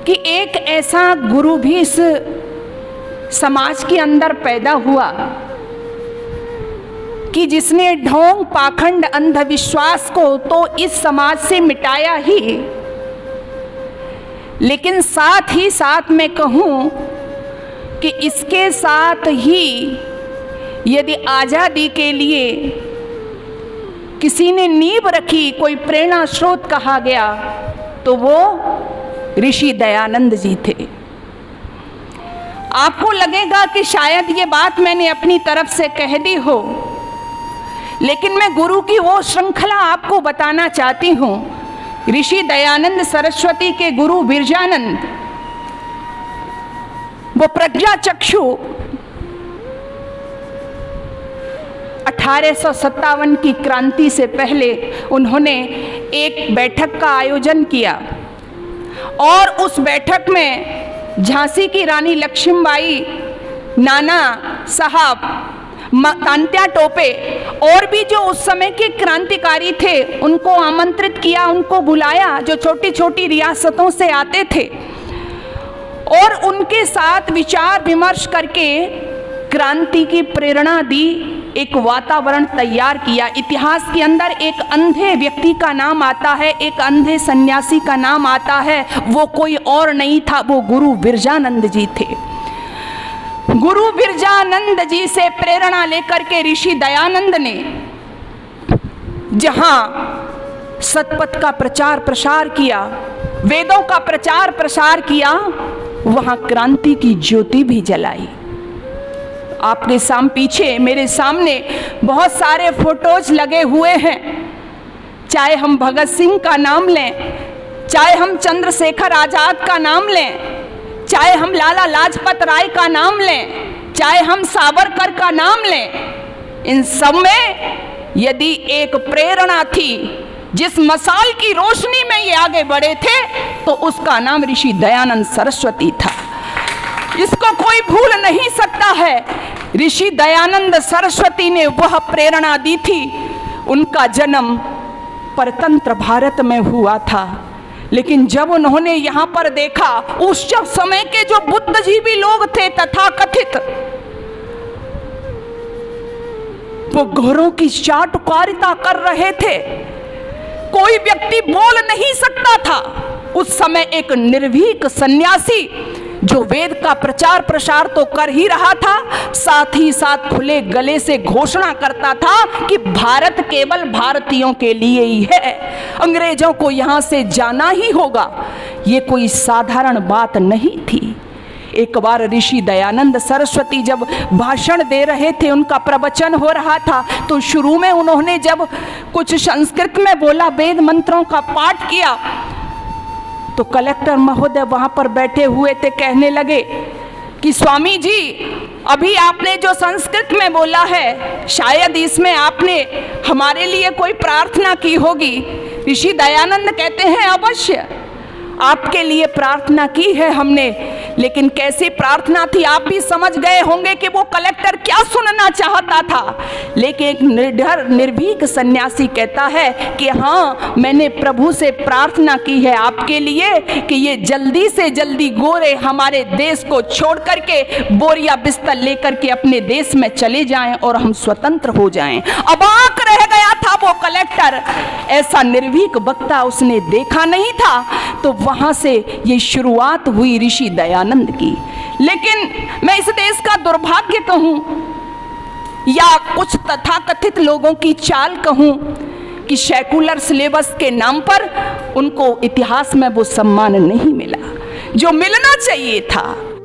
कि एक ऐसा गुरु भी इस समाज के अंदर पैदा हुआ कि जिसने ढोंग, पाखंड, अंधविश्वास को तो इस समाज से मिटाया ही, लेकिन साथ ही साथ मैं कहूं कि इसके साथ ही यदि आज़ादी के लिए किसी ने नींव रखी, कोई प्रेरणा स्रोत कहा गया, तो वो ऋषि दयानंद जी थे। आपको लगेगा कि शायद ये बात मैंने अपनी तरफ से कह दी हो, लेकिन मैं गुरु की वो श्रृंखला आपको बताना चाहती हूँ। ऋषि दयानंद सरस्वती के गुरु बिरजानंद, वो प्रज्ञा चक्षु 1857 की क्रांति से पहले उन्होंने एक बैठक का आयोजन किया और उस बैठक में झांसी की रानी लक्ष्मीबाई, नाना साहब, तांत्या टोपे और भी जो उस समय के क्रांतिकारी थे उनको आमंत्रित किया, उनको बुलाया, जो छोटी छोटी रियासतों से आते थे, और उनके साथ विचार विमर्श करके क्रांति की प्रेरणा दी, एक वातावरण तैयार किया। इतिहास के अंदर एक अंधे व्यक्ति का नाम आता है, एक अंधे सन्यासी का नाम आता है, वो कोई और नहीं था, वो गुरु बिरजानंद जी थे। गुरु बिरजानंद जी से प्रेरणा लेकर के ऋषि दयानंद ने जहां सतपथ का प्रचार प्रसार किया, वेदों का प्रचार प्रसार किया, वहां क्रांति की ज्योति भी जलाई। आपके पीछे मेरे सामने बहुत सारे फोटोज लगे हुए हैं, चाहे हम भगत सिंह का नाम लें, चाहे हम चंद्रशेखर आजाद का नाम लें, चाहे हम लाला लाजपत राय का नाम लें, चाहे हम सावरकर का नाम लें, इन सब में यदि एक प्रेरणा थी, जिस मसाल की रोशनी में ये आगे बढ़े थे, तो उसका नाम ऋषि दयानंद सरस्वती था। इसको कोई भूल नहीं सकता है। ऋषि दयानंद सरस्वती ने वह प्रेरणा दी थी। उनका जन्म परतंत्र भारत में हुआ था, लेकिन जब उन्होंने यहाँ पर देखा, उस समय के जो बुद्धिजीवी लोग थे तथाकथित, वो घरों की चाटुकारिता कर रहे थे, कोई व्यक्ति बोल नहीं सकता था। उस समय एक निर्भीक सन्यासी जो वेद का प्रचार प्रसार तो कर ही रहा था, साथ ही साथ खुले गले से घोषणा करता था कि भारत केवल भारतीयों के लिए ही है, अंग्रेजों को यहाँ से जाना ही होगा। ये कोई साधारण बात नहीं थी। एक बार ऋषि दयानंद सरस्वती जब भाषण दे रहे थे, उनका प्रवचन हो रहा था, तो शुरू में उन्होंने जब कुछ संस्कृत में बोला, वेद मंत्रों का पाठ किया, तो कलेक्टर महोदय वहां पर बैठे हुए थे, कहने लगे कि स्वामी जी, अभी आपने जो संस्कृत में बोला है, शायद इसमें आपने हमारे लिए कोई प्रार्थना की होगी। ऋषि दयानंद कहते हैं, अवश्य आपके लिए प्रार्थना की है हमने, लेकिन कैसी प्रार्थना थी आप भी समझ गए होंगे कि वो कलेक्टर क्या सुनना चाहता था। लेकिन एक निडर निर्भीक सन्यासी कहता है कि हाँ, मैंने प्रभु से प्रार्थना की है आपके लिए कि ये जल्दी से जल्दी गोरे हमारे देश को छोड़ करके बोरिया बिस्तर लेकर के अपने देश में चले जाएं और हम स्वतंत्र हो जाएं। अबाक रह गया था वो कलेक्टर, ऐसा निर्भीक वक्ता उसने देखा नहीं था। तो वहां से ये शुरुआत हुई ऋषि दयानंद की। लेकिन मैं इस देश का दुर्भाग्य कहूं या कुछ तथाकथित लोगों की चाल कहूं कि सेकुलर सिलेबस के नाम पर उनको इतिहास में वो सम्मान नहीं मिला जो मिलना चाहिए था।